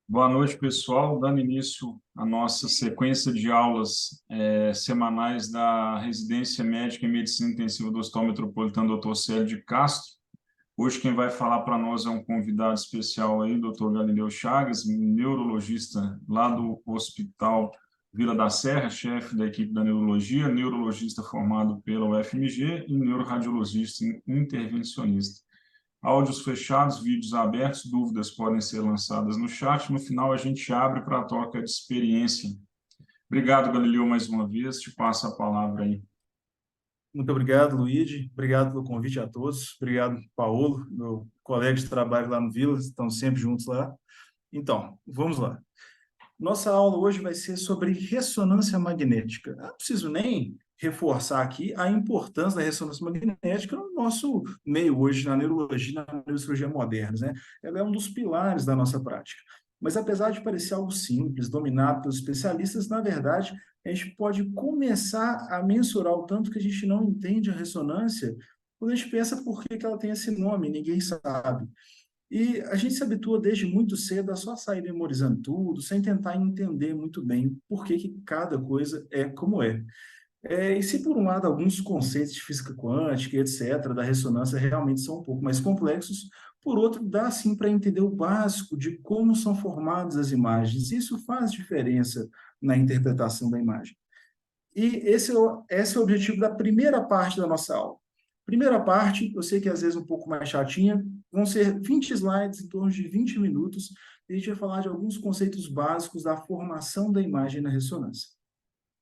Boa noite, pessoal. Dando início à nossa sequência de aulas semanais da Residência Médica em Medicina Intensiva do Hospital Metropolitano Dr. Célio de Castro. Hoje quem vai falar para nós é um convidado especial aí, Dr. Galileu Chagas, neurologista lá do Hospital Vila da Serra, chefe da equipe da neurologia, neurologista formado pela UFMG e neuroradiologista intervencionista. Áudios fechados, vídeos abertos, dúvidas podem ser lançadas no chat. No final, a gente abre para a troca de experiência. Obrigado, Galileu, mais uma vez. Te passo a palavra aí. Muito obrigado, Luigi. Obrigado pelo convite a todos. Obrigado, Paulo, meu colega de trabalho lá no Vila. Estamos sempre juntos lá. Então, vamos lá. Nossa aula hoje vai ser sobre ressonância magnética. Eu não preciso nem reforçar aqui a importância da ressonância magnética no nosso meio hoje, na neurologia e na neurocirurgia modernas, né? Ela é um dos pilares da nossa prática. Mas apesar de parecer algo simples, dominado pelos especialistas, na verdade, a gente pode começar a mensurar o tanto que a gente não entende a ressonância quando a gente pensa por que ela tem esse nome, ninguém sabe. E a gente se habitua desde muito cedo a só sair memorizando tudo, sem tentar entender muito bem por que cada coisa é como é. E se por um lado alguns conceitos de física quântica, etc., da ressonância realmente são um pouco mais complexos, por outro, dá sim para entender o básico de como são formadas as imagens. Isso faz diferença na interpretação da imagem. E esse é o objetivo da primeira parte da nossa aula. Primeira parte, eu sei que às vezes um pouco mais chatinha, vão ser 20 slides, em torno de 20 minutos, e a gente vai falar de alguns conceitos básicos da formação da imagem na ressonância.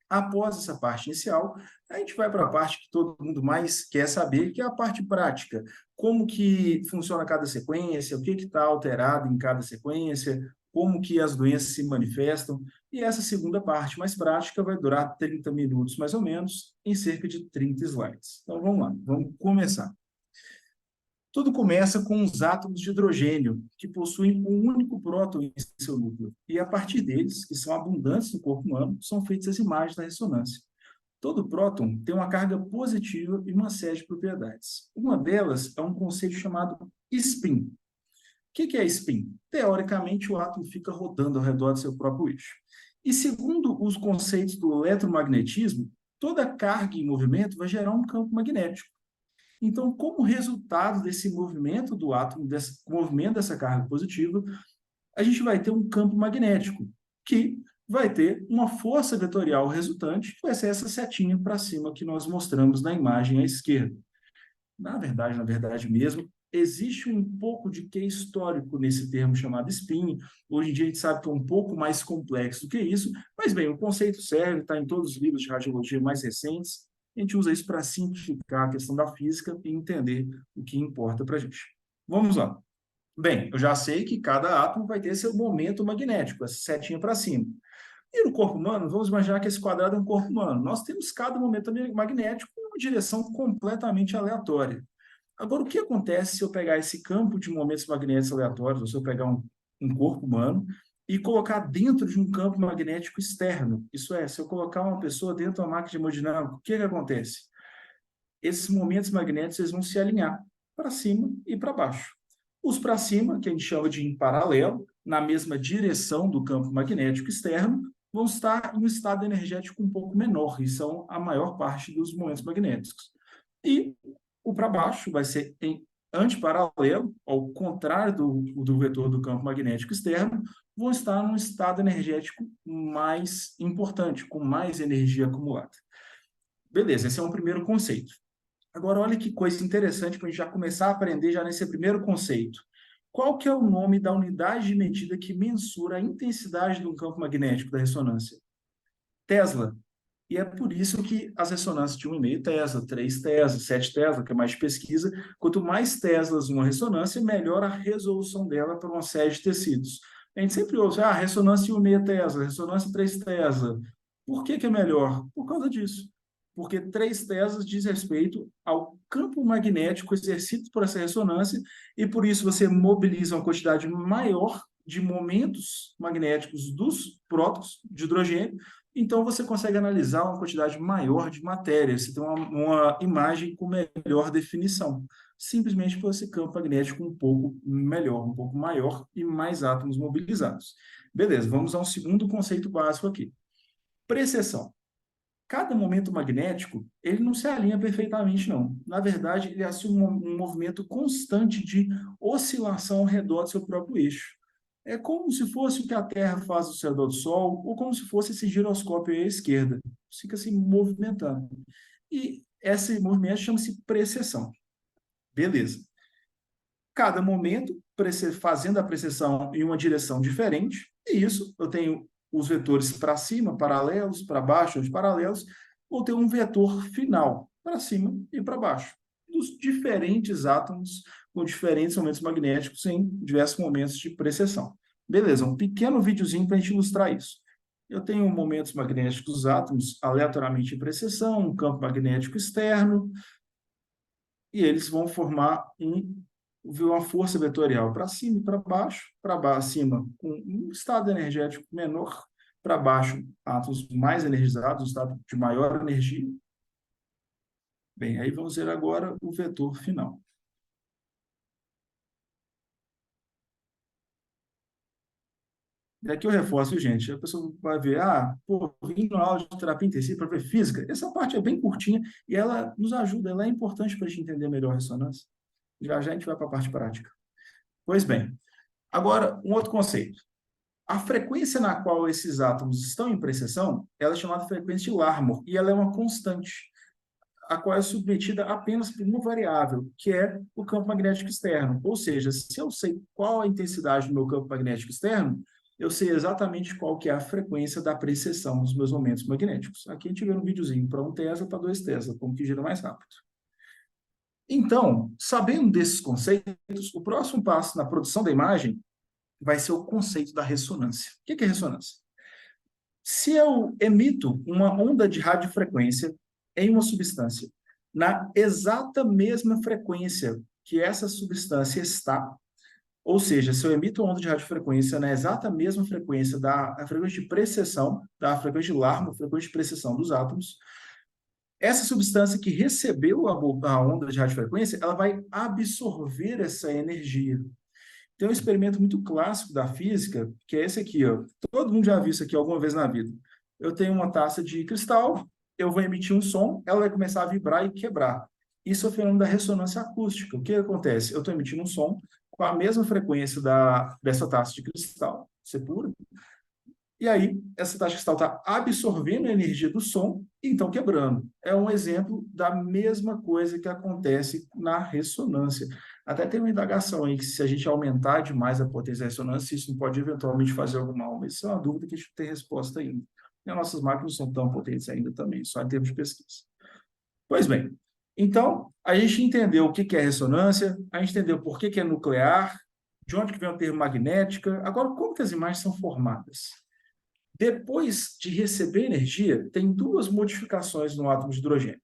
Após essa parte inicial, a gente vai para a parte que todo mundo mais quer saber, que é a parte prática. Como que funciona cada sequência, o que está alterado em cada sequência, como que as doenças se manifestam. E essa segunda parte mais prática vai durar 30 minutos, mais ou menos, em cerca de 30 slides. Então, vamos lá, vamos começar. Tudo começa com os átomos de hidrogênio, que possuem um único próton em seu núcleo. E a partir deles, que são abundantes no corpo humano, são feitas as imagens da ressonância. Todo próton tem uma carga positiva e uma série de propriedades. Uma delas é um conceito chamado spin. O que é spin? Teoricamente, o átomo fica rodando ao redor do seu próprio eixo. E segundo os conceitos do eletromagnetismo, toda carga em movimento vai gerar um campo magnético. Então, como resultado desse movimento do átomo, desse movimento dessa carga positiva, a gente vai ter um campo magnético, que vai ter uma força vetorial resultante, que vai ser essa setinha para cima que nós mostramos na imagem à esquerda. Na verdade mesmo, existe um pouco de que histórico nesse termo chamado spin. Hoje em dia a gente sabe que é um pouco mais complexo do que isso, mas bem, o conceito serve, está em todos os livros de radiologia mais recentes. A gente usa isso para simplificar a questão da física e entender o que importa para a gente. Vamos lá. Bem, eu já sei que cada átomo vai ter seu momento magnético, essa setinha para cima. E no corpo humano, vamos imaginar que esse quadrado é um corpo humano. Nós temos cada momento magnético em uma direção completamente aleatória. Agora, o que acontece se eu pegar esse campo de momentos magnéticos aleatórios, ou se eu pegar um corpo humano, e colocar dentro de um campo magnético externo? Isso é, se eu colocar uma pessoa dentro de uma máquina de hemodinâmica, o que acontece? Esses momentos magnéticos eles vão se alinhar para cima e para baixo. Os para cima, que a gente chama de em paralelo, na mesma direção do campo magnético externo, vão estar em um estado energético um pouco menor, e são a maior parte dos momentos magnéticos. E o para baixo vai ser em antiparalelo, ao contrário do vetor do campo magnético externo, vão estar num estado energético mais importante, com mais energia acumulada. Beleza, esse é um primeiro conceito. Agora, olha que coisa interessante para a gente já começar a aprender já nesse primeiro conceito. Qual que é o nome da unidade de medida que mensura a intensidade de um campo magnético da ressonância? Tesla. E é por isso que as ressonâncias de 1,5 Tesla, 3 Tesla, 7 Tesla, que é mais de pesquisa, quanto mais Teslas uma ressonância, melhor a resolução dela para uma série de tecidos. A gente sempre ouve, ressonância 1,5 Tesla, ressonância 3 Tesla. Por que é melhor? Por causa disso. Porque 3 Teslas diz respeito ao campo magnético exercido por essa ressonância, e por isso você mobiliza uma quantidade maior de momentos magnéticos dos prótons de hidrogênio, então você consegue analisar uma quantidade maior de matéria, você tem uma imagem com melhor definição. simplesmente por esse campo magnético um pouco melhor, um pouco maior e mais átomos mobilizados. Beleza, vamos a um segundo conceito básico aqui. Precessão. Cada momento magnético, ele não se alinha perfeitamente, não. Na verdade, ele assume um movimento constante de oscilação ao redor do seu próprio eixo. É como se fosse o que a Terra faz ao seu redor do Sol, ou como se fosse esse giroscópio aí à esquerda. Fica se movimentando. E esse movimento chama-se precessão. Beleza. Cada momento fazendo a precessão em uma direção diferente, e isso eu tenho os vetores para cima, paralelos, para baixo, paralelos, vou ter um vetor final, para cima e para baixo, dos diferentes átomos com diferentes momentos magnéticos em diversos momentos de precessão. Beleza, um pequeno videozinho para a gente ilustrar isso. Eu tenho momentos magnéticos dos átomos aleatoriamente em precessão, um campo magnético externo, e eles vão formar uma força vetorial para cima e para baixo, cima com um estado energético menor, para baixo átomos mais energizados, um estado de maior energia. Bem, aí vamos ver agora o vetor final. E aqui eu reforço, gente, a pessoa vai ver, vim na aula de terapia intensiva para ver física. Essa parte é bem curtinha e ela nos ajuda, ela é importante para a gente entender melhor a ressonância. Já já a gente vai para a parte prática. Pois bem, agora um outro conceito. A frequência na qual esses átomos estão em precessão, ela é chamada frequência de Larmor, e ela é uma constante, a qual é submetida apenas por uma variável, que é o campo magnético externo. Ou seja, se eu sei qual a intensidade do meu campo magnético externo, eu sei exatamente qual que é a frequência da precessão dos meus momentos magnéticos. Aqui a gente vê um videozinho para 1 Tesla para 2 Tesla, como que gira mais rápido. Então, sabendo desses conceitos, o próximo passo na produção da imagem vai ser o conceito da ressonância. O que é ressonância? Se eu emito uma onda de radiofrequência em uma substância na exata mesma frequência que essa substância está, ou seja, se eu emito uma onda de radiofrequência na exata mesma frequência da frequência de precessão, da frequência de Larmor, frequência de precessão dos átomos, essa substância que recebeu a onda de radiofrequência, ela vai absorver essa energia. Tem um experimento muito clássico da física, que é esse aqui, ó. Todo mundo já viu isso aqui alguma vez na vida. Eu tenho uma taça de cristal, eu vou emitir um som, ela vai começar a vibrar e quebrar. Isso é o fenômeno da ressonância acústica. O que acontece? Eu estou emitindo um som com a mesma frequência dessa taça de cristal, ser pura, e aí essa taxa de cristal está absorvendo a energia do som e então quebrando. É um exemplo da mesma coisa que acontece na ressonância. Até tem uma indagação aí que se a gente aumentar demais a potência da ressonância, isso não pode eventualmente fazer algum mal, mas isso é uma dúvida que a gente não tem resposta ainda. E as nossas máquinas não são tão potentes ainda também, só em termos de pesquisa. Pois bem, então a gente entendeu o que é ressonância, a gente entendeu por que é nuclear, de onde que vem o termo magnética. Agora, como que as imagens são formadas? Depois de receber energia, tem duas modificações no átomo de hidrogênio.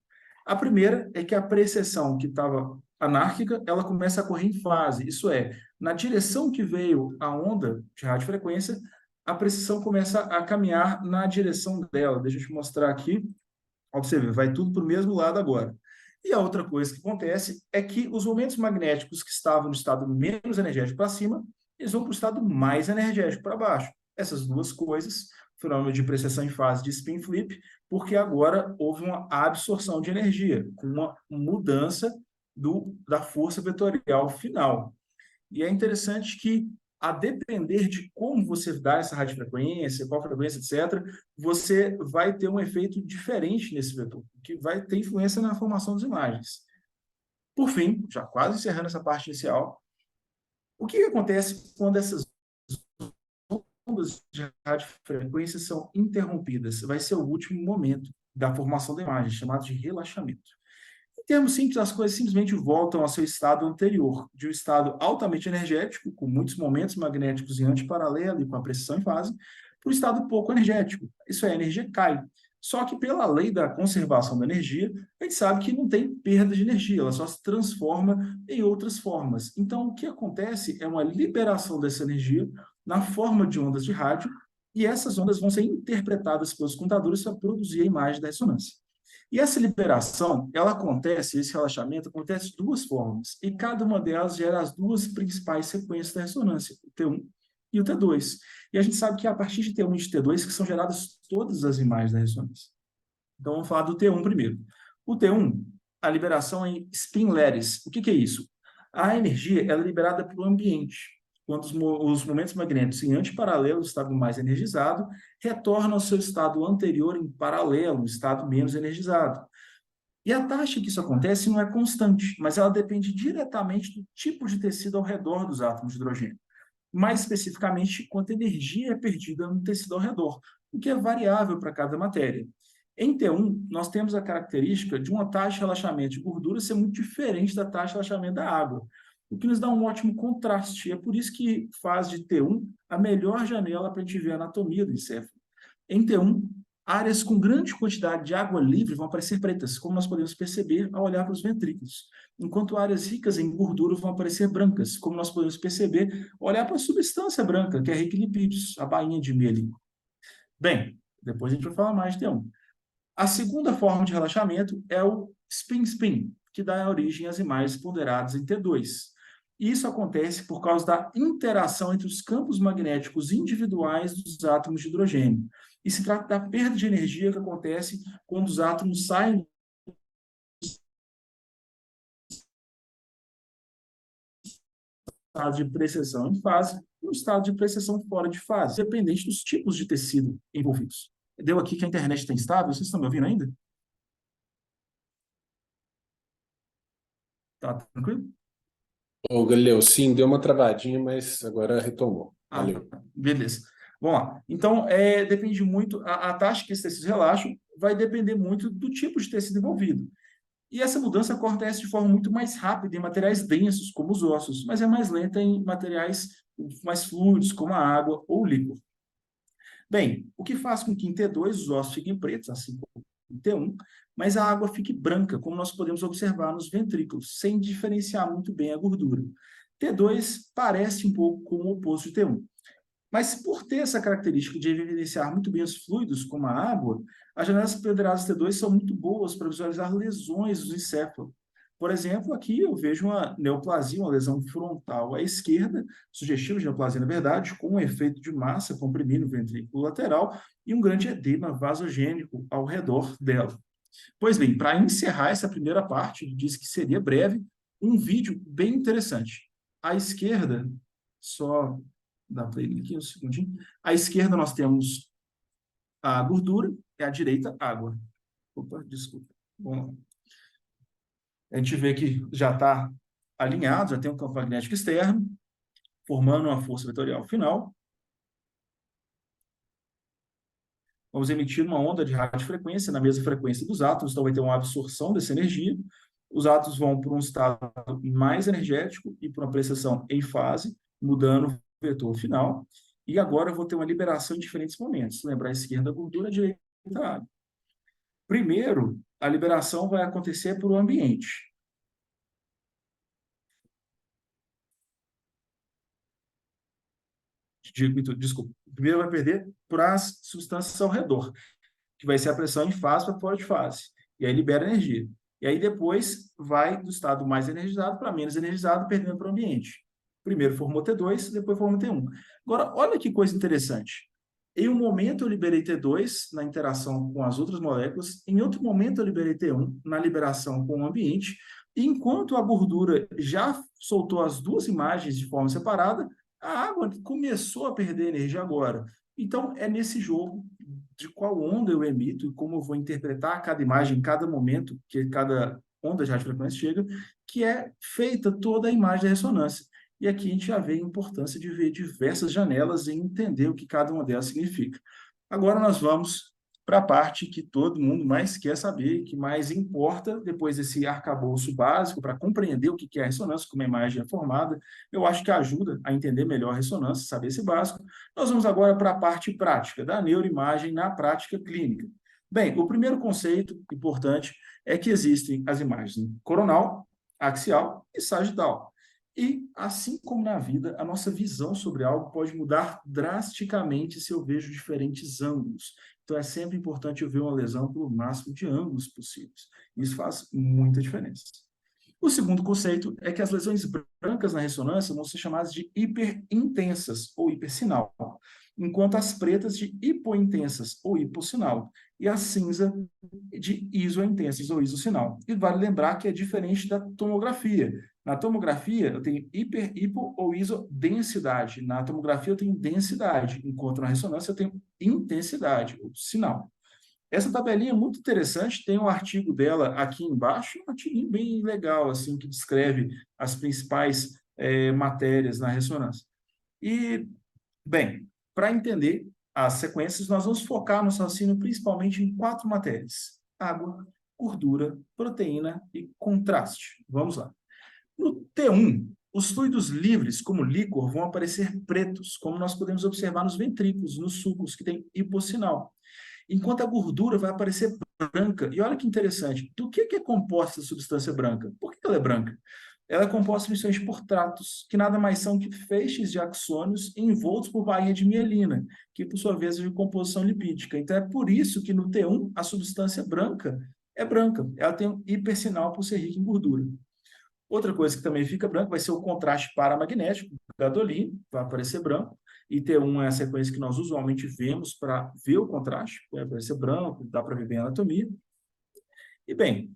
A primeira é que a precessão que estava anárquica, ela começa a correr em fase, isso é, na direção que veio a onda de radiofrequência, a precessão começa a caminhar na direção dela. Deixa eu te mostrar aqui. Observe, vai tudo para o mesmo lado agora. E a outra coisa que acontece é que os momentos magnéticos que estavam no estado menos energético para cima, eles vão para o estado mais energético para baixo. Essas duas coisas, fenômeno de precessão em fase de spin flip, porque agora houve uma absorção de energia, com uma mudança da força vetorial final. E é interessante que, a depender de como você dá essa radiofrequência, qual frequência, etc., você vai ter um efeito diferente nesse vetor, que vai ter influência na formação das imagens. Por fim, já quase encerrando essa parte inicial, o que acontece quando essas ondas de radiofrequência são interrompidas? Vai ser o último momento da formação da imagem, chamado de relaxamento. Em termos simples, as coisas simplesmente voltam ao seu estado anterior, de um estado altamente energético, com muitos momentos magnéticos em antiparalelo e com a precessão em fase, para um estado pouco energético. Isso é, a energia cai. Só que pela lei da conservação da energia, a gente sabe que não tem perda de energia, ela só se transforma em outras formas. Então, o que acontece é uma liberação dessa energia na forma de ondas de rádio, e essas ondas vão ser interpretadas pelos computadores para produzir a imagem da ressonância. E essa liberação, ela acontece, esse relaxamento acontece de duas formas, e cada uma delas gera as duas principais sequências da ressonância, o T1 e o T2. E a gente sabe que é a partir de T1 e de T2 que são geradas todas as imagens da ressonância. Então, vamos falar do T1 primeiro. O T1, a liberação é em spin lattice. O que é isso? A energia ela é liberada pelo ambiente. Quando os momentos magnéticos em antiparalelo, o estado mais energizado, retornam ao seu estado anterior em paralelo, o estado menos energizado. E a taxa que isso acontece não é constante, mas ela depende diretamente do tipo de tecido ao redor dos átomos de hidrogênio. Mais especificamente, quanta energia é perdida no tecido ao redor, o que é variável para cada matéria. Em T1, nós temos a característica de uma taxa de relaxamento de gordura ser muito diferente da taxa de relaxamento da água, o que nos dá um ótimo contraste. É por isso que faz de T1 a melhor janela para a gente ver a anatomia do encéfalo. Em T1, áreas com grande quantidade de água livre vão aparecer pretas, como nós podemos perceber ao olhar para os ventrículos, enquanto áreas ricas em gordura vão aparecer brancas, como nós podemos perceber ao olhar para a substância branca, que é rica em lipídios, a bainha de Mehling. Bem, depois a gente vai falar mais de T1. A segunda forma de relaxamento é o spin-spin, que dá origem às imagens ponderadas em T2. Isso acontece por causa da interação entre os campos magnéticos individuais dos átomos de hidrogênio. E se trata da perda de energia que acontece quando os átomos saem do estado de precessão em fase e no estado de precessão fora de fase, dependente dos tipos de tecido envolvidos. Deu aqui que a internet está instável, vocês estão me ouvindo ainda? Tá tranquilo? Ô, Galileu, sim, deu uma travadinha, mas agora retomou. Ah, Valeu. tá. Beleza. Vamos lá. Então, depende muito, a taxa que esses tecidos relaxam vai depender muito do tipo de tecido envolvido. E essa mudança acontece de forma muito mais rápida em materiais densos, como os ossos, mas é mais lenta em materiais mais fluidos, como a água ou o líquido. Bem, o que faz com que em T2 os ossos fiquem pretos, assim como em T1, mas a água fique branca, como nós podemos observar nos ventrículos, sem diferenciar muito bem a gordura. T2 parece um pouco com o oposto de T1. Mas por ter essa característica de evidenciar muito bem os fluidos, como a água, as janelas ponderadas T2 são muito boas para visualizar lesões do encéfalo. Por exemplo, aqui eu vejo uma neoplasia, uma lesão frontal à esquerda, sugestiva de neoplasia, na verdade, com um efeito de massa comprimindo o ventrículo lateral e um grande edema vasogênico ao redor dela. Pois bem, para encerrar essa primeira parte, ele disse que seria breve, um vídeo bem interessante. À esquerda, só dar play aqui um segundinho. À esquerda nós temos a gordura e à direita água. Opa, desculpa. Bom, a gente vê que já está alinhado, já tem um campo magnético externo, formando uma força vetorial final. Vamos emitir uma onda de radiofrequência na mesma frequência dos átomos, então vai ter uma absorção dessa energia. Os átomos vão para um estado mais energético e para uma precessão em fase, mudando o vetor final. E agora eu vou ter uma liberação em diferentes momentos. Lembrar a esquerda a gordura, a direita a água. Primeiro, a liberação vai acontecer por o ambiente. Desculpa. Primeiro vai perder para as substâncias ao redor, que vai ser a pressão em fase para fora de fase. E aí libera energia. E aí depois vai do estado mais energizado para menos energizado, perdendo para o ambiente. Primeiro formou T2, depois formou T1. Agora, olha que coisa interessante. Em um momento eu liberei T2 na interação com as outras moléculas, em outro momento eu liberei T1 na liberação com o ambiente, e enquanto a gordura já soltou as duas imagens de forma separada, a água começou a perder energia agora. Então, é nesse jogo de qual onda eu emito e como eu vou interpretar cada imagem em cada momento que cada onda de radiofrequência chega, que é feita toda a imagem da ressonância. E aqui a gente já vê a importância de ver diversas janelas e entender o que cada uma delas significa. Agora nós vamos para a parte que todo mundo mais quer saber, que mais importa, depois desse arcabouço básico, para compreender o que é a ressonância, como a imagem é formada. Eu acho que ajuda a entender melhor a ressonância, saber esse básico. Nós vamos agora para a parte prática, da neuroimagem na prática clínica. Bem, o primeiro conceito importante é que existem as imagens coronal, axial e sagital. E, assim como na vida, a nossa visão sobre algo pode mudar drasticamente se eu vejo diferentes ângulos. Então, é sempre importante eu ver uma lesão pelo máximo de ângulos possíveis. Isso faz muita diferença. O segundo conceito é que as lesões brancas na ressonância vão ser chamadas de hiperintensas ou hipersinal, enquanto as pretas de hipointensas ou hipossinal e a cinza de isointensas ou isosinal. E vale lembrar que é diferente da tomografia. Na tomografia, eu tenho hiper, hipo ou isodensidade. Na tomografia, eu tenho densidade, enquanto na ressonância, eu tenho intensidade, ou sinal. Essa tabelinha é muito interessante, tem um artigo dela aqui embaixo, um artigo bem legal, assim, que descreve as principais matérias na ressonância. E, bem, para entender as sequências, nós vamos focar nosso raciocínio principalmente em 4 matérias: água, gordura, proteína e contraste. Vamos lá. No T1, os fluidos livres, como líquor, vão aparecer pretos, como nós podemos observar nos ventrículos, nos sucos, que tem hipossinal. Enquanto a gordura vai aparecer branca. E olha que interessante, do que é composta a substância branca? Por que ela é branca? Ela é composta principalmente por tratos, que nada mais são que feixes de axônios envoltos por bainha de mielina, que por sua vez é de composição lipídica. Então é por isso que no T1 a substância branca é branca. Ela tem um hipersinal por ser rica em gordura. Outra coisa que também fica branco vai ser o contraste paramagnético, gadolínio, vai aparecer branco, e T1 é a sequência que nós usualmente vemos para ver o contraste, vai aparecer branco, dá para ver bem a anatomia. E bem,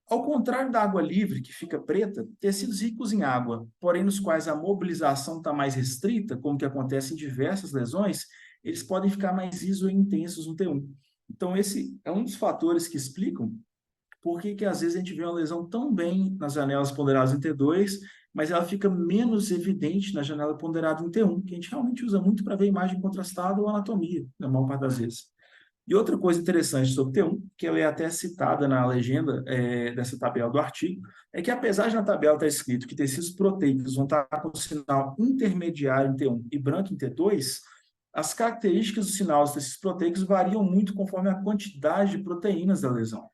ao contrário da água livre, que fica preta, tecidos ricos em água, porém nos quais a mobilização está mais restrita, como que acontece em diversas lesões, eles podem ficar mais isointensos no T1. Então, esse é um dos fatores que explicam por que às vezes a gente vê uma lesão tão bem nas janelas ponderadas em T2, mas ela fica menos evidente na janela ponderada em T1, que a gente realmente usa muito para ver imagem contrastada ou anatomia, na maior parte das vezes. E outra coisa interessante sobre T1, que ela é até citada na legenda dessa tabela do artigo, é que apesar de na tabela estar escrito que tecidos proteicos vão estar com sinal intermediário em T1 e branco em T2, as características do sinal dos tecidos proteicos variam muito conforme a quantidade de proteínas da lesão.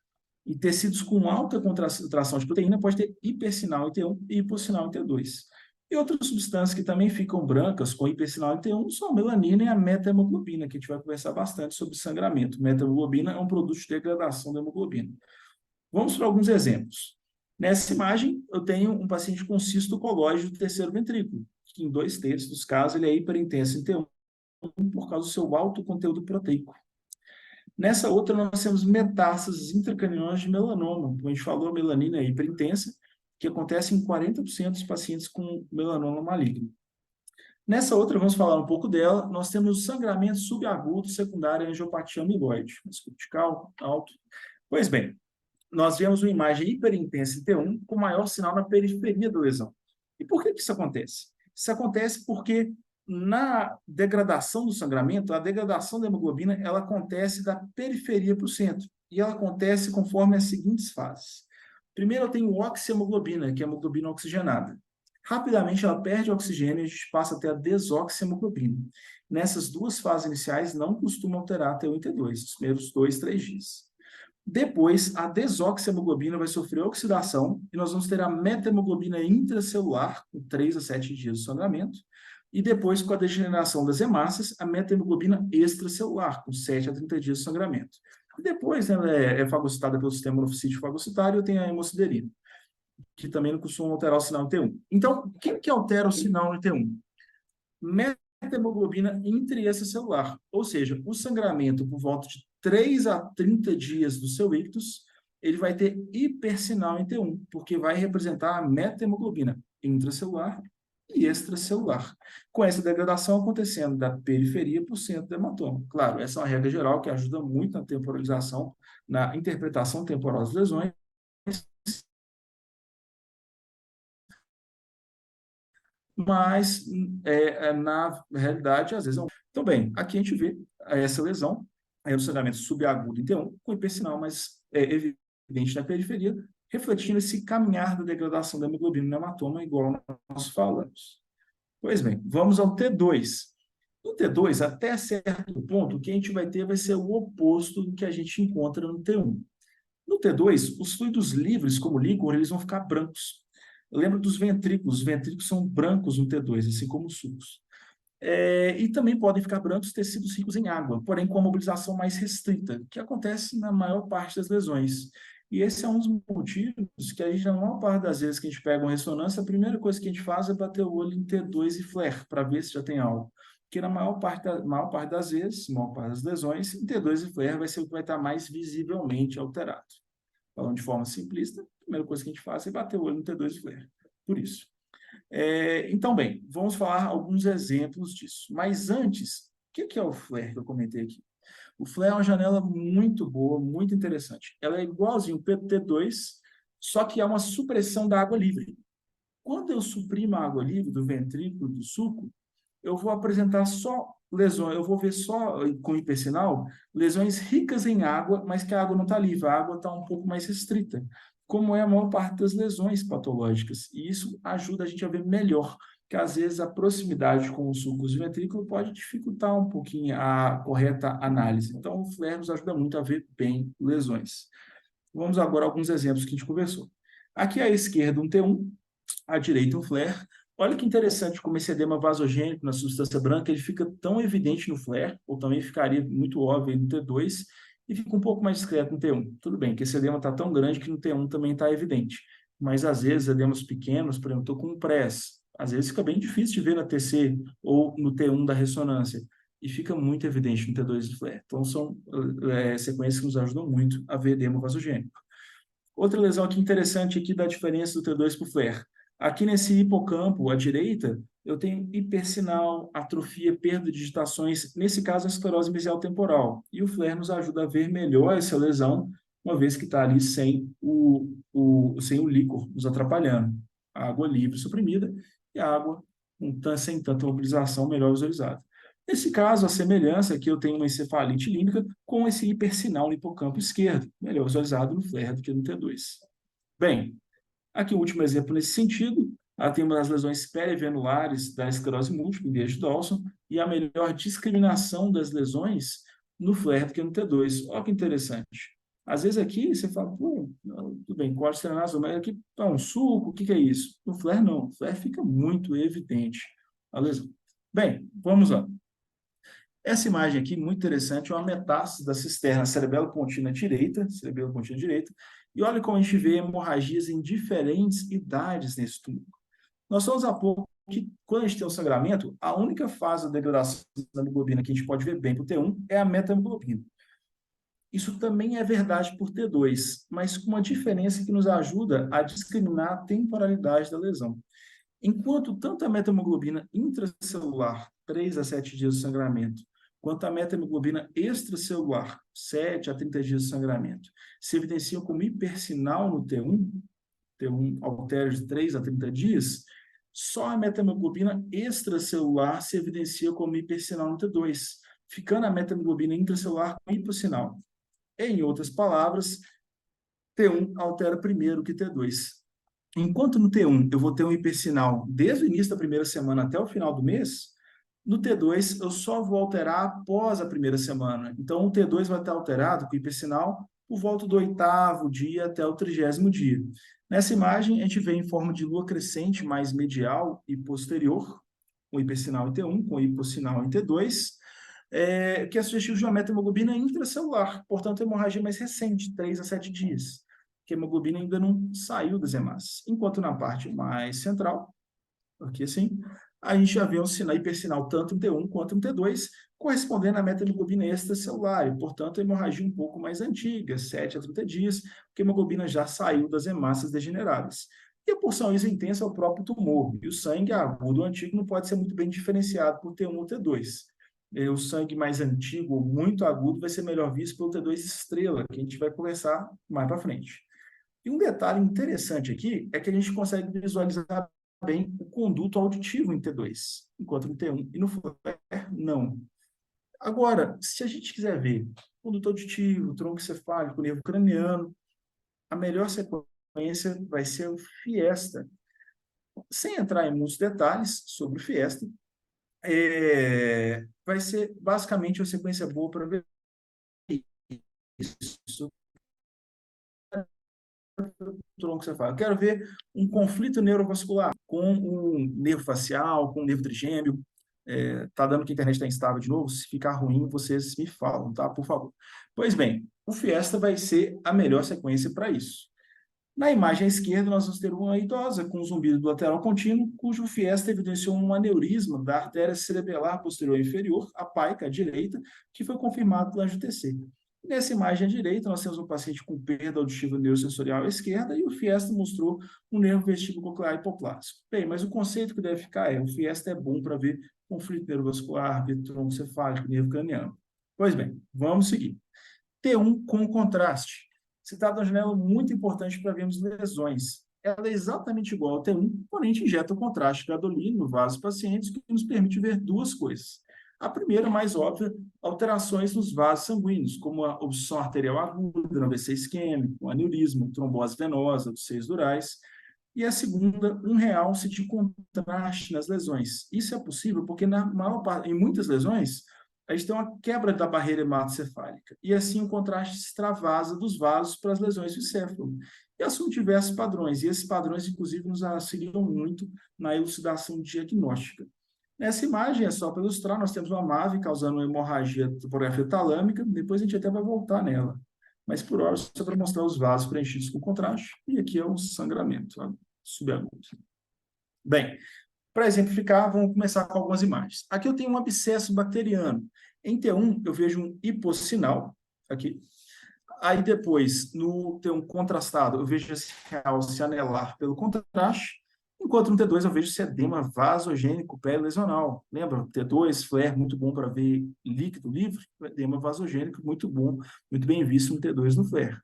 E tecidos com alta concentração de proteína pode ter hipersinal em T1 e hipossinal em T2. E outras substâncias que também ficam brancas com hipersinal em T1 são a melanina e a metahemoglobina, que a gente vai conversar bastante sobre sangramento. Metahemoglobina é um produto de degradação da hemoglobina. Vamos para alguns exemplos. Nessa imagem, eu tenho um paciente com cisto colóide do terceiro ventrículo, que em 2/3 dos casos ele é hiperintenso em T1 por causa do seu alto conteúdo proteico. Nessa outra, nós temos metástases intracranianas de melanoma. Como a gente falou, a melanina é hiperintensa, que acontece em 40% dos pacientes com melanoma maligno. Nessa outra, vamos falar um pouco dela, nós temos sangramento subagudo secundário à angiopatia amiloide, cortical, alto. Pois bem, nós vemos uma imagem hiperintensa em T1 com maior sinal na periferia da lesão. E por que isso acontece? Isso acontece porque na degradação do sangramento, a degradação da hemoglobina, ela acontece da periferia para o centro. E ela acontece conforme as seguintes fases. Primeiro, eu tenho oxihemoglobina, que é a hemoglobina oxigenada. Rapidamente, ela perde oxigênio e a gente passa até a desoxihemoglobina. Nessas duas fases iniciais, não costuma alterar T1 e T2, os primeiros 2, 3 dias. Depois, a desoxihemoglobina vai sofrer oxidação e nós vamos ter a metahemoglobina intracelular, com 3 a 7 dias de sangramento. E depois, com a degeneração das hemácias, a metahemoglobina extracelular, com 7 a 30 dias de sangramento. E depois, né, ela é fagocitada pelo sistema monofisítico fagocitário, tem a hemociderina, que também não costuma alterar o sinal no T1. Então, o que altera o sinal no T1? Metahemoglobina intracelular, ou seja, o sangramento por volta de 3 a 30 dias do seu ictus, ele vai ter hipersinal em T1, porque vai representar a metahemoglobina intracelular e extracelular, com essa degradação acontecendo da periferia para o centro do hematoma. Claro, essa é uma regra geral que ajuda muito na temporalização, na interpretação temporal das lesões, mas na realidade, às vezes não. Então, bem, aqui a gente vê essa lesão, o sangramento subagudo em T1, com hipersinal mais evidente na periferia, refletindo esse caminhar da degradação da hemoglobina no hematoma, igual nós falamos. Pois bem, vamos ao T2. No T2, até certo ponto, o que a gente vai ter vai ser o oposto do que a gente encontra no T1. No T2, os fluidos livres, como líquor, eles vão ficar brancos. Lembra dos ventrículos. Os ventrículos são brancos no T2, assim como os sulcos. E também podem ficar brancos tecidos ricos em água, porém com a mobilização mais restrita, que acontece na maior parte das lesões. E esse é um dos motivos que a gente, na maior parte das vezes que a gente pega uma ressonância, a primeira coisa que a gente faz é bater o olho em T2 e flare, para ver se já tem algo. Porque na maior parte das vezes, maior parte das lesões, em T2 e flare vai ser o que vai estar mais visivelmente alterado. Falando de forma simplista, a primeira coisa que a gente faz é bater o olho no T2 e flare. Por isso. Então, bem, vamos falar alguns exemplos disso. Mas antes, o que é o flare que eu comentei aqui? O flare é uma janela muito boa, muito interessante. Ela é igualzinho o PT2, só que é uma supressão da água livre. Quando eu suprimo a água livre do ventrículo, do sulco, eu vou apresentar só lesões, eu vou ver só com hipersinal lesões ricas em água, mas que a água não está livre, a água está um pouco mais restrita, como é a maior parte das lesões patológicas. E isso ajuda a gente a ver melhor, que às vezes a proximidade com os sulcos do ventrículo pode dificultar um pouquinho a correta análise. Então, o flare nos ajuda muito a ver bem lesões. Vamos agora a alguns exemplos que a gente conversou. Aqui à esquerda um T1, à direita um flare. Olha que interessante como esse edema vasogênico na substância branca ele fica tão evidente no flare, ou também ficaria muito óbvio no T2, e fica um pouco mais discreto no T1. Tudo bem, que esse edema está tão grande que no T1 também está evidente. Mas, às vezes, edemas pequenos, por exemplo, estou com um press, às vezes fica bem difícil de ver na TC ou no T1 da ressonância, e fica muito evidente no T2 do flare. Então, são sequências que nos ajudam muito a ver edema vasogênico. Outra lesão aqui interessante aqui da diferença do T2 para o flare. Aqui nesse hipocampo, à direita, eu tenho hipersinal, atrofia, perda de digitações, nesse caso a esclerose mesial temporal. E o flare nos ajuda a ver melhor essa lesão, uma vez que está ali sem sem o líquor nos atrapalhando. A água livre suprimida e a água sem tanta mobilização melhor visualizada. Nesse caso, a semelhança é que eu tenho uma encefalite límbica com esse hipersinal no hipocampo esquerdo, melhor visualizado no flare do que no T2. Bem, aqui o último exemplo nesse sentido, temos as lesões perivenulares da esclerose múltipla, em Dias-Dawson, e a melhor discriminação das lesões no flare do que no T2. Olha que interessante. Às vezes aqui você fala, pô, tudo bem, corte serenazol, mas aqui tá um suco, o que é isso? No flare não, no flare fica muito evidente a lesão. Bem, vamos lá. Essa imagem aqui, muito interessante, é uma metástase da cisterna cerebelo-pontina direita, e olha como a gente vê hemorragias em diferentes idades nesse tumor. Nós falamos há pouco que, quando a gente tem o sangramento, a única fase da degradação da hemoglobina que a gente pode ver bem para o T1 é a metahemoglobina. Isso também é verdade por T2, mas com uma diferença que nos ajuda a discriminar a temporalidade da lesão. Enquanto tanto a metahemoglobina intracelular, 3 a 7 dias de sangramento, quanto a metahemoglobina extracelular, 7 a 30 dias de sangramento, se evidenciam como hipersinal no T1 altera de 3 a 30 dias, só a metahemoglobina extracelular se evidencia como hipersinal no T2, ficando a metahemoglobina intracelular com hipossinal. Em outras palavras, T1 altera primeiro que T2. Enquanto no T1 eu vou ter um hipersinal desde o início da primeira semana até o final do mês, no T2 eu só vou alterar após a primeira semana. Então o T2 vai estar alterado com o hipersinal por volta do 8º dia até o 30º dia. Nessa imagem a gente vê em forma de lua crescente mais medial e posterior, com hipersinal em T1, com hipossinal em T2, que é sugestivo de uma metahemoglobina intracelular, portanto hemorragia mais recente, 3 a 7 dias, que a hemoglobina ainda não saiu das hemácias. Enquanto na parte mais central, aqui assim, a gente já vê um sinal hipersinal tanto no T1 quanto no T2, correspondendo à metahemoglobina extracelular, e, portanto, a hemorragia um pouco mais antiga, 7 a 30 dias, porque a hemoglobina já saiu das hemácias degeneradas. E a porção intensa é o próprio tumor, e o sangue agudo antigo não pode ser muito bem diferenciado por T1 ou T2. O sangue mais antigo, muito agudo, vai ser melhor visto pelo T2 estrela, que a gente vai conversar mais para frente. E um detalhe interessante aqui é que a gente consegue visualizar bem o conduto auditivo em T2, enquanto no T1 e no flare não. Agora, se a gente quiser ver conduto auditivo, tronco cefálico, nervo craniano, a melhor sequência vai ser o Fiesta. Sem entrar em muitos detalhes sobre o Fiesta, vai ser basicamente uma sequência boa para ver isso. troncocefálico. Eu quero ver um conflito neurovascular com um nervo facial, com um nervo trigêmeo. Tá dando que a internet está instável de novo. Se ficar ruim, vocês me falam, tá? Por favor. Pois bem, o Fiesta vai ser a melhor sequência para isso. Na imagem à esquerda, nós vamos ter uma idosa com zumbido do lateral contínuo, cujo Fiesta evidenciou um aneurisma da artéria cerebelar posterior inferior, a PAICA, à direita, que foi confirmado pela ANGIO-TC. Nessa imagem à direita, nós temos um paciente com perda auditiva neurosensorial à esquerda e o Fiesta mostrou um nervo vestíbulo-coclear hipoplástico. Bem, mas o conceito que deve ficar é: o Fiesta é bom para ver conflito neurovascular, ver troncocefálico, nervo craniano. Pois bem, vamos seguir. T1 com contraste. Se trata de uma janela muito importante para vermos lesões. Ela é exatamente igual ao T1, porém a gente injeta o contraste gadolínio no vaso pacientes, que nos permite ver duas coisas. A primeira, mais óbvia, alterações nos vasos sanguíneos, como a obstrução arterial aguda, no AVC isquêmico, um aneurisma, trombose venosa dos seios durais. E a segunda, um realce de contraste nas lesões. Isso é possível porque em muitas lesões a gente tem uma quebra da barreira hematocefálica, e assim o contraste extravasa dos vasos para as lesões do encéfalo. E assume diversos padrões, e esses padrões, inclusive, nos auxiliam muito na elucidação diagnóstica. Nessa imagem, é só para ilustrar, nós temos uma MAVE causando uma hemorragia topográfica talâmica, depois a gente até vai voltar nela. Mas, por hora, só para mostrar os vasos preenchidos com contraste, e aqui é um sangramento subagudo. Bem, para exemplificar, vamos começar com algumas imagens. Aqui eu tenho um abscesso bacteriano. Em T1, eu vejo um hipossinal, aqui. Aí depois, no T1 contrastado, eu vejo esse realce anelar pelo contraste, enquanto no T2 eu vejo esse edema vasogênico pré-lesional. Lembra? T2, flare, muito bom para ver líquido livre, edema vasogênico, muito bom, muito bem visto no T2 no flare.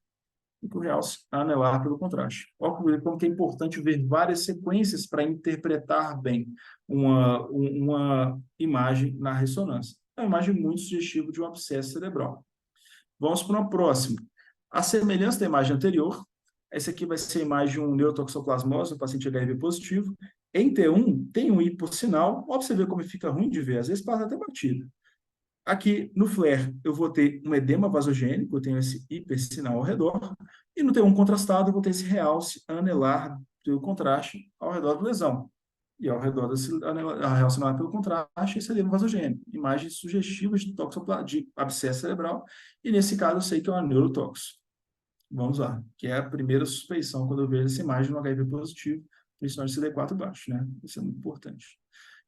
E com o realce anelar pelo contraste. Olha como que é importante ver várias sequências para interpretar bem uma imagem na ressonância. É uma imagem muito sugestiva de um abscesso cerebral. Vamos para uma próxima. A semelhança da imagem anterior, essa aqui vai ser a imagem de um neurotoxoplasmose, um paciente HIV positivo. Em T1, tem um hipossinal. Olha para você ver como fica ruim de ver, às vezes passa até batido. Aqui, no flare, eu vou ter um edema vasogênico, eu tenho esse hipersinal ao redor, e no T1 contrastado, eu vou ter esse realce anelar pelo contraste ao redor da lesão. E ao redor desse realce anelar pelo contraste, esse edema vasogênico. Imagens sugestivas de abscesso cerebral, e nesse caso eu sei que é uma neurotóxico. Vamos lá, que é a primeira suspeição quando eu vejo essa imagem no HIV positivo, principalmente CD4 baixo, né? Isso é muito importante.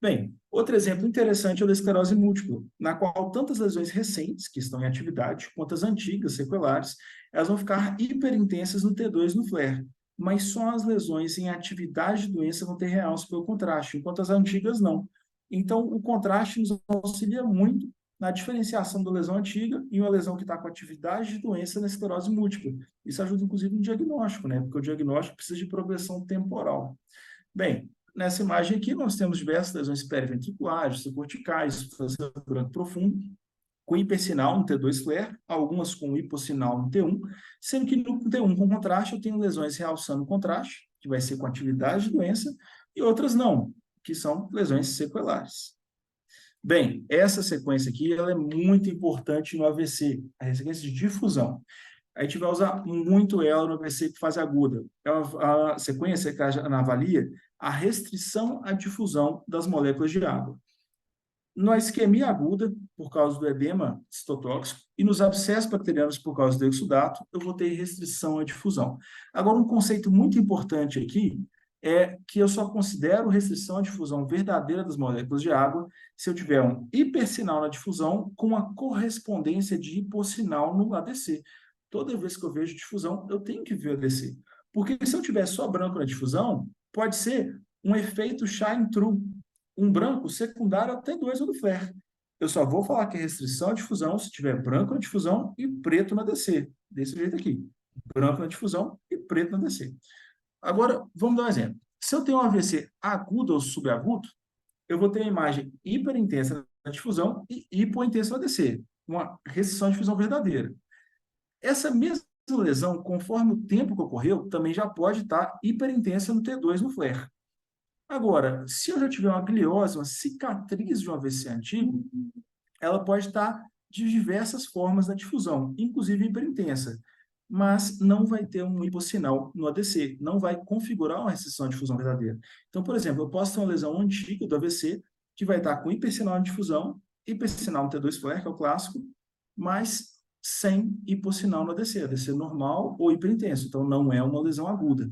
Bem, outro exemplo interessante é o da esclerose múltipla, na qual tantas lesões recentes, que estão em atividade, quanto as antigas, sequelares, elas vão ficar hiperintensas no T2 no flare, mas só as lesões em atividade de doença vão ter realce pelo contraste, enquanto as antigas não. Então, o contraste nos auxilia muito na diferenciação da lesão antiga e uma lesão que está com atividade de doença na esclerose múltipla. Isso ajuda, inclusive, no diagnóstico, né? Porque o diagnóstico precisa de progressão temporal. Bem, nessa imagem aqui, nós temos diversas lesões periventriculares, subcorticais, branco profundo, com hipersinal no T2 flare, algumas com hipossinal no T1, sendo que no T1 com contraste eu tenho lesões realçando contraste, que vai ser com atividade de doença, e outras não, que são lesões sequelares. Bem, essa sequência aqui ela é muito importante no AVC, a sequência de difusão. A gente vai usar muito ela no AVC de fase aguda. É a sequência que avalia a restrição à difusão das moléculas de água. Na isquemia aguda, por causa do edema citotóxico, e nos abscessos bacterianos por causa do exudato, eu vou ter restrição à difusão. Agora, um conceito muito importante aqui é que eu só considero restrição à difusão verdadeira das moléculas de água se eu tiver um hipersinal na difusão com uma correspondência de hipossinal no ADC. Toda vez que eu vejo difusão, eu tenho que ver o ADC. Porque se eu tiver só branco na difusão, pode ser um efeito shine through, um branco secundário ao T2 ou do flare. Eu só vou falar que é restrição à difusão se tiver branco na difusão e preto na ADC. Desse jeito aqui. Branco na difusão e preto na ADC. Agora, vamos dar um exemplo. Se eu tenho um AVC agudo ou subagudo, eu vou ter uma imagem hiperintensa na difusão e hipointensa no ADC. Uma restrição à difusão verdadeira. Essa mesma lesão, conforme o tempo que ocorreu, também já pode estar hiperintensa no T2 no flare. Agora, se eu já tiver uma gliose, uma cicatriz de um AVC antigo, ela pode estar de diversas formas na difusão, inclusive hiperintensa. mas não vai ter um hipossinal no ADC, não vai configurar uma restrição à difusão verdadeira. Então, por exemplo, eu posso ter uma lesão antiga do AVC que vai estar com hipersinal de difusão, hipersinal no T2 flare, que é o clássico, mas sem hipossinal no ADC, ADC normal ou hiperintenso, então não é uma lesão aguda.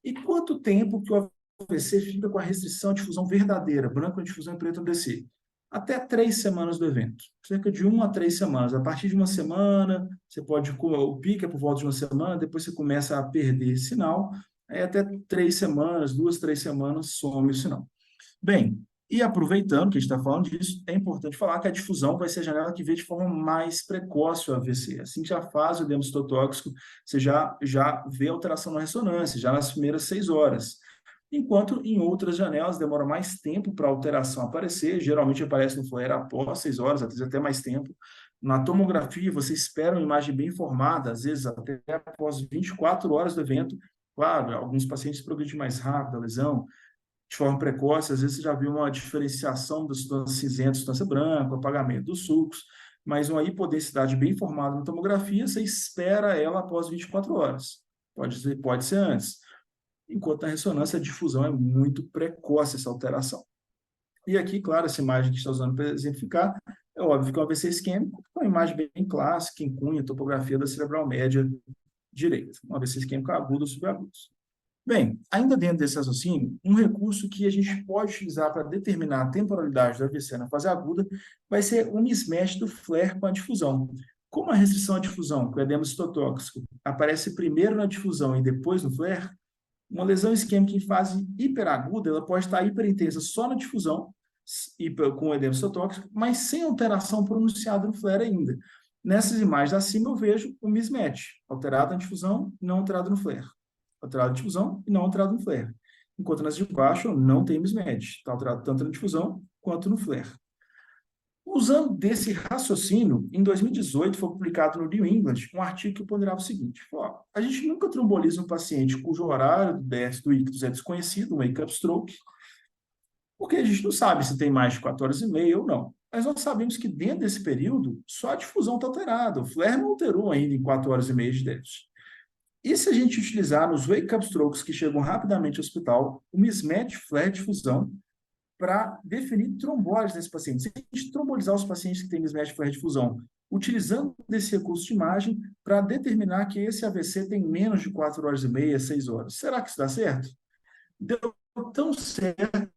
E quanto tempo que o AVC fica com a restrição à difusão verdadeira, branco na difusão e preto no ADC? Até 3 semanas do evento, cerca de 1 a 3 semanas. A partir de uma semana, você pode, o pico é por volta de uma semana, depois você começa a perder sinal, aí até 3 semanas, 2, 3 semanas, some o sinal. Bem, e aproveitando que a gente está falando disso, é importante falar que a difusão vai ser a janela que vê de forma mais precoce o AVC. Assim que já faz o edema citotóxico, você já vê alteração na ressonância, já nas primeiras 6 horas. Enquanto em outras janelas demora mais tempo para a alteração aparecer, geralmente aparece no flare após 6 horas, às vezes até mais tempo. Na tomografia, você espera uma imagem bem formada, às vezes até após 24 horas do evento. Claro, alguns pacientes progredem mais rápido a lesão, de forma precoce, às vezes você já viu uma diferenciação da substância cinzenta, substância branca, apagamento dos sulcos, mas uma hipodensidade bem formada na tomografia, você espera ela após 24 horas. Pode ser antes. Enquanto na ressonância, a difusão é muito precoce, essa alteração. E aqui, claro, essa imagem que está usando para exemplificar, é óbvio que é um AVC isquêmico, uma imagem bem clássica, em cunha, topografia da cerebral média direita. Um AVC isquêmico agudo ou subagudo. Bem, ainda dentro desse raciocínio, um recurso que a gente pode utilizar para determinar a temporalidade do AVC na fase aguda vai ser o mismatch do flare com a difusão. Como a restrição à difusão, com o edema citotóxico, aparece primeiro na difusão e depois no flare, uma lesão isquêmica em fase hiperaguda, ela pode estar hiperintensa só na difusão, com edema citotóxico, mas sem alteração pronunciada no flare ainda. Nessas imagens acima eu vejo o mismatch, alterado na difusão, não alterado no flare. Alterado na difusão e não alterado no flare. Enquanto nas de baixo não tem mismatch, está alterado tanto na difusão quanto no flare. Usando desse raciocínio, em 2018 foi publicado no New England um artigo que ponderava o seguinte: ó, a gente nunca tromboliza um paciente cujo horário do DF do ictus é desconhecido, um wake-up stroke, porque a gente não sabe se tem mais de 4 horas e meia ou não. Mas nós sabemos que dentro desse período, só a difusão está alterada, o flare não alterou ainda em 4 horas e meia de déficit. E se a gente utilizar nos wake-up strokes que chegam rapidamente ao hospital, o mismatch flare difusão, para definir trombólise nesse paciente. Se a gente trombolizar os pacientes que têm mismatch flare difusão, utilizando desse recurso de imagem para determinar que esse AVC tem menos de 4 horas e meia, 6 horas. Será que isso dá certo? Deu tão certo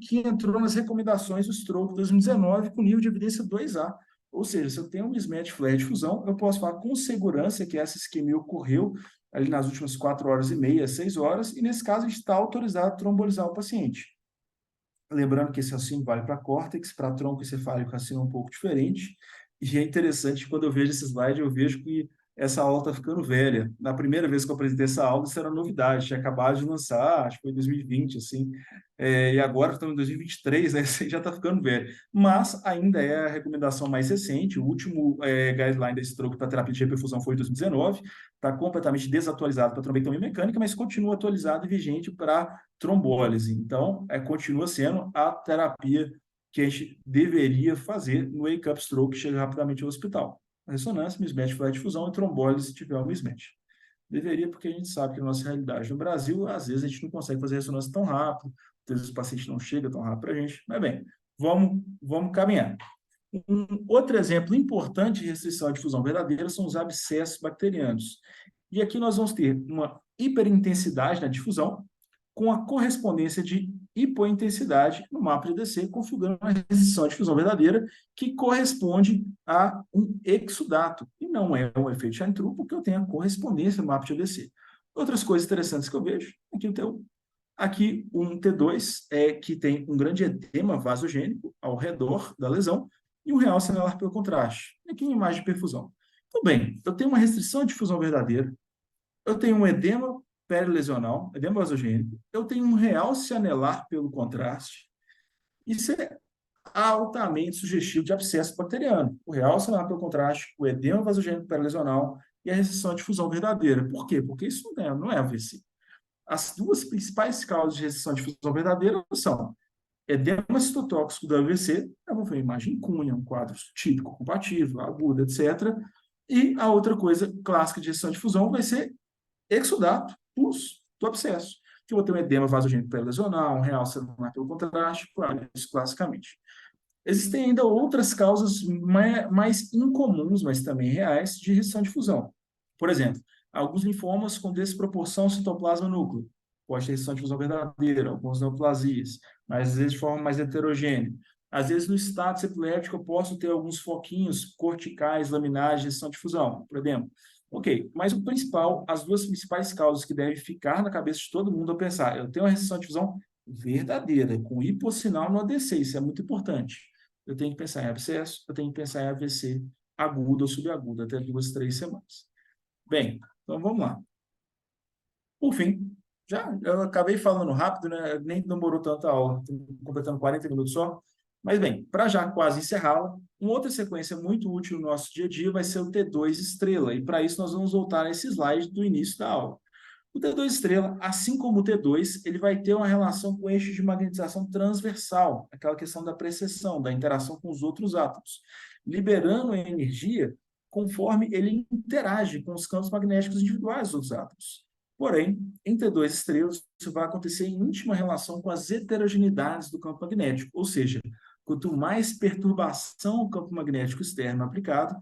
que entrou nas recomendações do stroke 2019 com nível de evidência 2A. Ou seja, se eu tenho um mismatch flare difusão, eu posso falar com segurança que essa isquemia ocorreu ali nas últimas 4 horas e meia, 6 horas, e nesse caso a gente está autorizado a trombolizar o paciente. Lembrando que esse raciocínio vale para córtex, para tronco encefálico o raciocínio é um pouco diferente, e é interessante, quando eu vejo esse slide, eu vejo que essa aula está ficando velha. Na primeira vez que eu apresentei essa aula, isso era novidade, tinha acabado de lançar, acho que foi em 2020, assim, e agora estamos em 2023, né, já está ficando velho. Mas ainda é a recomendação mais recente, o último guideline desse stroke para terapia de reperfusão foi em 2019, está completamente desatualizado para trombectomia mecânica, mas continua atualizado e vigente para trombólise. Então, continua sendo a terapia que a gente deveria fazer no wake-up stroke que chega rapidamente ao hospital. Ressonância, mismatch, flare difusão e trombólise se tiver um mismatch. Deveria, porque a gente sabe que na nossa realidade no Brasil, às vezes a gente não consegue fazer ressonância tão rápido, às vezes o paciente não chega tão rápido para a gente, mas bem, vamos caminhar. Um outro exemplo importante de restrição à difusão verdadeira são os abscessos bacterianos. E aqui nós vamos ter uma hiperintensidade na difusão, com a correspondência de hipointensidade no mapa de ADC, configurando uma restrição à difusão verdadeira que corresponde a um exudato. E não é um efeito Chain-True, porque eu tenho a correspondência no mapa de ADC. Outras coisas interessantes que eu vejo, aqui um T2 que tem um grande edema vasogênico ao redor da lesão e um realce anelar pelo contraste. Aqui uma imagem de perfusão. Então, bem, eu tenho uma restrição à difusão verdadeira, eu tenho um edema perilesional, edema vasogênico, eu tenho um realce anelar pelo contraste. Isso é altamente sugestivo de abscesso bacteriano. O realce anelar pelo contraste, o edema vasogênico perilesional e a restrição à difusão verdadeira. Por quê? Porque isso não é AVC. As duas principais causas de restrição à difusão verdadeira são edema citotóxico do AVC, eu vou ver imagem em cunha, um quadro típico, compatível, agudo, etc., E a outra coisa clássica de restrição de difusão vai ser exudato pus do abscesso, que eu vou ter um edema vasogênico pré-lesional, um realce celular pelo contraste, isso classicamente. Existem ainda outras causas mais incomuns, mas também reais, de restrição de difusão. Por exemplo, alguns linfomas com desproporção citoplasma-núcleo. Pode ter restrição de difusão verdadeira, algumas neoplasias, mas às vezes de forma mais heterogênea. Às vezes, no status epiléptico, eu posso ter alguns foquinhos corticais, laminares de restrição de difusão, por exemplo. Ok, mas o principal, as duas principais causas que devem ficar na cabeça de todo mundo é pensar, eu tenho uma restrição de difusão verdadeira, com hipossinal no ADC, isso é muito importante. Eu tenho que pensar em abscesso, eu tenho que pensar em AVC agudo ou subagudo, até 2, 3 semanas. Bem, então vamos lá. Por fim, eu acabei falando rápido, né? Nem demorou tanta aula, estou completando 40 minutos só. Mas bem, para já quase encerrá-la, uma outra sequência muito útil no nosso dia a dia vai ser o T2 estrela, e para isso nós vamos voltar a esse slide do início da aula. O T2 estrela, assim como o T2, ele vai ter uma relação com o eixo de magnetização transversal, aquela questão da precessão, da interação com os outros átomos, liberando a energia conforme ele interage com os campos magnéticos individuais dos outros átomos. Porém, em T2 estrelas, isso vai acontecer em íntima relação com as heterogeneidades do campo magnético, ou seja, quanto mais perturbação o campo magnético externo aplicado,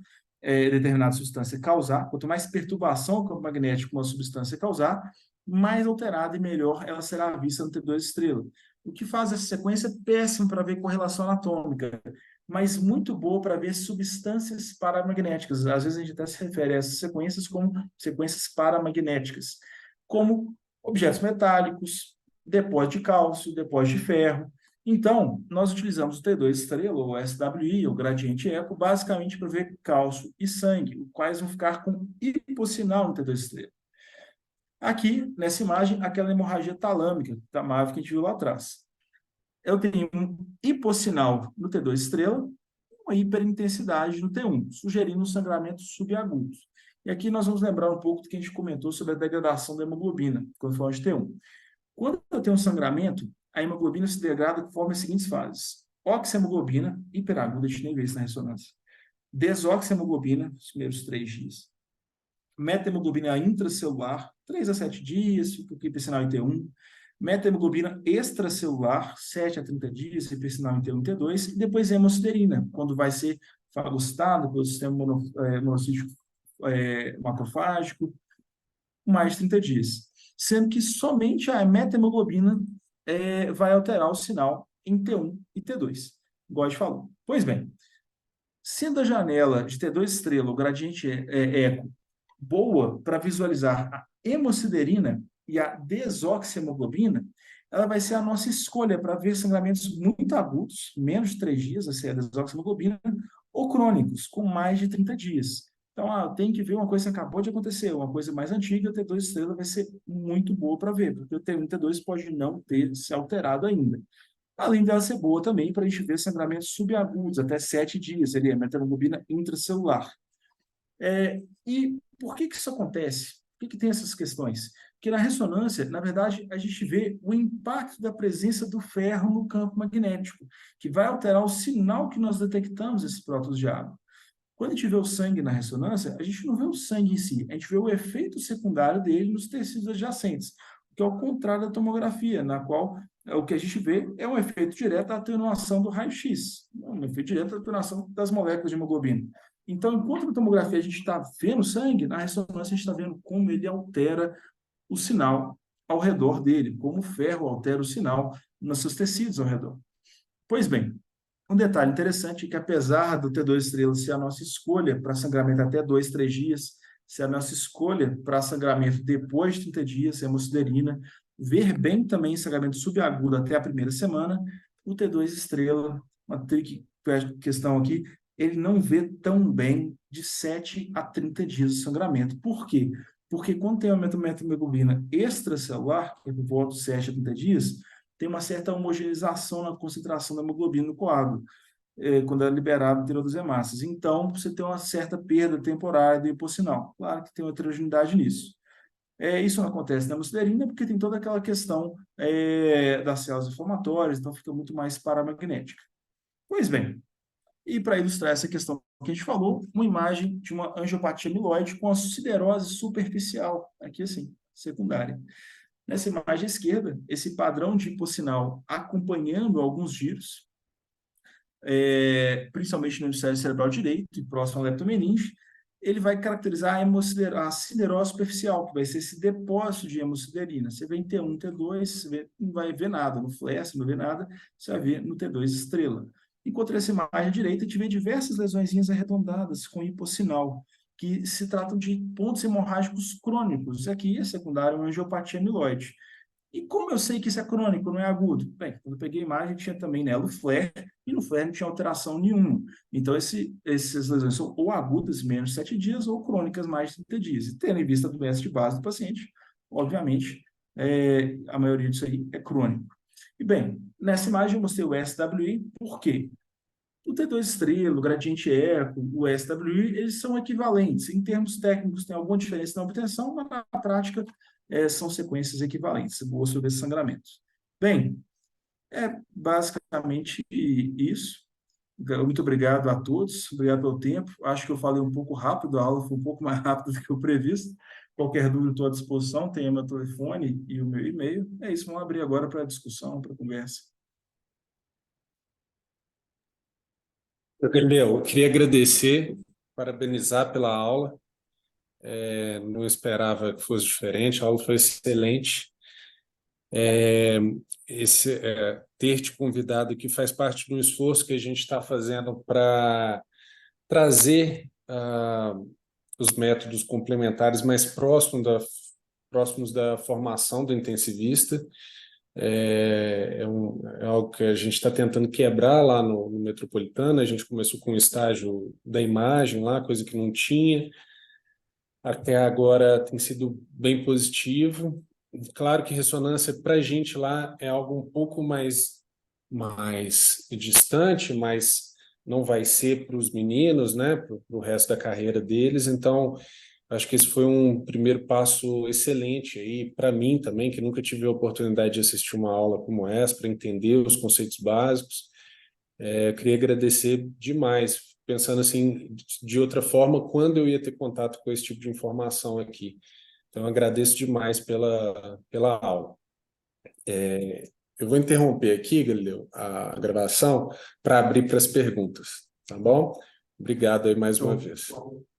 determinada substância causar, quanto mais perturbação o campo magnético uma substância causar, mais alterada e melhor ela será vista no T2 estrela. O que faz essa sequência péssima para ver correlação anatômica, mas muito boa para ver substâncias paramagnéticas. Às vezes a gente até se refere a essas sequências como sequências paramagnéticas, como objetos metálicos, depósito de cálcio, depósito de ferro. Então, nós utilizamos o T2 estrela, ou SWI, ou gradiente eco, basicamente para ver cálcio e sangue, os quais vão ficar com hipossinal no T2 estrela. Aqui, nessa imagem, aquela hemorragia talâmica, da MAVE que a gente viu lá atrás. Eu tenho um hipossinal no T2 estrela, uma hiperintensidade no T1, sugerindo um sangramento subagudo. E aqui nós vamos lembrar um pouco do que a gente comentou sobre a degradação da hemoglobina, quando falamos de T1. Quando eu tenho um sangramento, a hemoglobina se degrada conforme as seguintes fases. Oxihemoglobina, hiperaguda, a gente nem vê isso na ressonância. Desoxihemoglobina, nos primeiros 3 dias. Metahemoglobina intracelular, 3 a 7 dias, fica hipersinal em T1. Metahemoglobina extracelular, 7 a 30 dias, hipersinal em T1 e T2. E depois hemosiderina, quando vai ser fagocitado pelo sistema monocítico macrofágico, mais de 30 dias. Sendo que somente a metahemoglobina vai alterar o sinal em T1 e T2, igual a gente falou. Pois bem, sendo a janela de T2 estrela, o gradiente eco, boa para visualizar a hemosiderina e a desoxihemoglobina, ela vai ser a nossa escolha para ver sangramentos muito agudos, menos de 3 dias, essa é a desoxihemoglobina, ou crônicos, com mais de 30 dias. Então, tem que ver uma coisa que acabou de acontecer, uma coisa mais antiga, o T2 estrela vai ser muito boa para ver, porque o T1 e T2 pode não ter se alterado ainda. Além dela ser boa também para a gente ver sangramentos subagudos, até 7 dias, seria metahemoglobina intracelular. E por que isso acontece? Por que tem essas questões? Porque na ressonância, na verdade, a gente vê o impacto da presença do ferro no campo magnético, que vai alterar o sinal que nós detectamos esses prótons de água. Quando a gente vê o sangue na ressonância, a gente não vê o sangue em si, a gente vê o efeito secundário dele nos tecidos adjacentes, que é o contrário da tomografia, na qual o que a gente vê é um efeito direto da atenuação do raio-x, um efeito direto da atenuação das moléculas de hemoglobina. Então, enquanto na tomografia a gente está vendo o sangue, na ressonância a gente está vendo como ele altera o sinal ao redor dele, como o ferro altera o sinal nos seus tecidos ao redor. Pois bem, um detalhe interessante é que, apesar do T2 estrela ser a nossa escolha para sangramento até 2, 3 dias, ser a nossa escolha para sangramento depois de 30 dias, hemosiderina, ver bem também sangramento subagudo até a primeira semana, o T2 estrela, uma questão aqui, ele não vê tão bem de 7 a 30 dias de sangramento. Por quê? Porque quando tem aumento da metahemoglobina extracelular, que é por volta de 7 a 30 dias, tem uma certa homogeneização na concentração da hemoglobina no coágulo, quando é liberado no interior das hemácias. Então, você tem uma certa perda temporária do hipossinal. Claro que tem uma heterogeneidade nisso. Isso não acontece na hemosiderina porque tem toda aquela questão das células inflamatórias, então fica muito mais paramagnética. Pois bem, E para ilustrar essa questão que a gente falou, uma imagem de uma angiopatia amiloide com a siderose superficial, aqui assim, secundária. Nessa imagem esquerda, esse padrão de hipossinal acompanhando alguns giros, principalmente no hemisfério cerebral direito e próximo à leptomeninge, ele vai caracterizar a siderose superficial, que vai ser esse depósito de hemosiderina. Você vê em T1, T2, você não vai ver nada no FLAIR, você não vê nada, você vai ver no T2 estrela. Enquanto nessa imagem direita, a gente vê diversas lesõezinhas arredondadas com hipossinal, que se tratam de pontos hemorrágicos crônicos. Aqui é secundário uma angiopatia amiloide. E como eu sei que isso é crônico, não é agudo? Bem, quando eu peguei a imagem, tinha também nela o flare, e no flare não tinha alteração nenhuma. Então, essas lesões são ou agudas, menos de 7 dias, ou crônicas, mais de 30 dias. E tendo em vista a doença de base do paciente, obviamente, a maioria disso aí é crônico. E bem, nessa imagem eu mostrei o SWI, por quê? O T2 estrela, o gradiente eco, o SWI, eles são equivalentes. Em termos técnicos, tem alguma diferença na obtenção, mas na prática são sequências equivalentes, boas sobre esses sangramentos. Bem, é basicamente isso. Muito obrigado a todos, obrigado pelo tempo. Acho que eu falei um pouco rápido, a aula foi um pouco mais rápida do que o previsto. Qualquer dúvida, estou à disposição, tem o meu telefone e o meu e-mail. É isso, vamos abrir agora para a discussão, para a conversa. Eu queria agradecer, parabenizar pela aula. Não esperava que fosse diferente, a aula foi excelente. Ter te convidado aqui faz parte de um esforço que a gente está fazendo para trazer os métodos complementares mais próximos da formação do intensivista. É algo que a gente está tentando quebrar lá no Metropolitano. A gente começou com o estágio da imagem lá, coisa que não tinha. Até agora tem sido bem positivo. Claro que ressonância para a gente lá é algo um pouco mais distante, mas não vai ser para os meninos, né, para o resto da carreira deles. Então, acho que esse foi um primeiro passo excelente aí para mim também, que nunca tive a oportunidade de assistir uma aula como essa, para entender os conceitos básicos. Queria agradecer demais, pensando assim, de outra forma, quando eu ia ter contato com esse tipo de informação aqui. Então, agradeço demais pela aula. Eu vou interromper aqui, Galileu, a gravação para abrir para as perguntas, tá bom? Obrigado aí mais uma vez.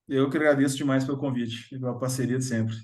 Eu que agradeço demais pelo convite, pela parceria de sempre.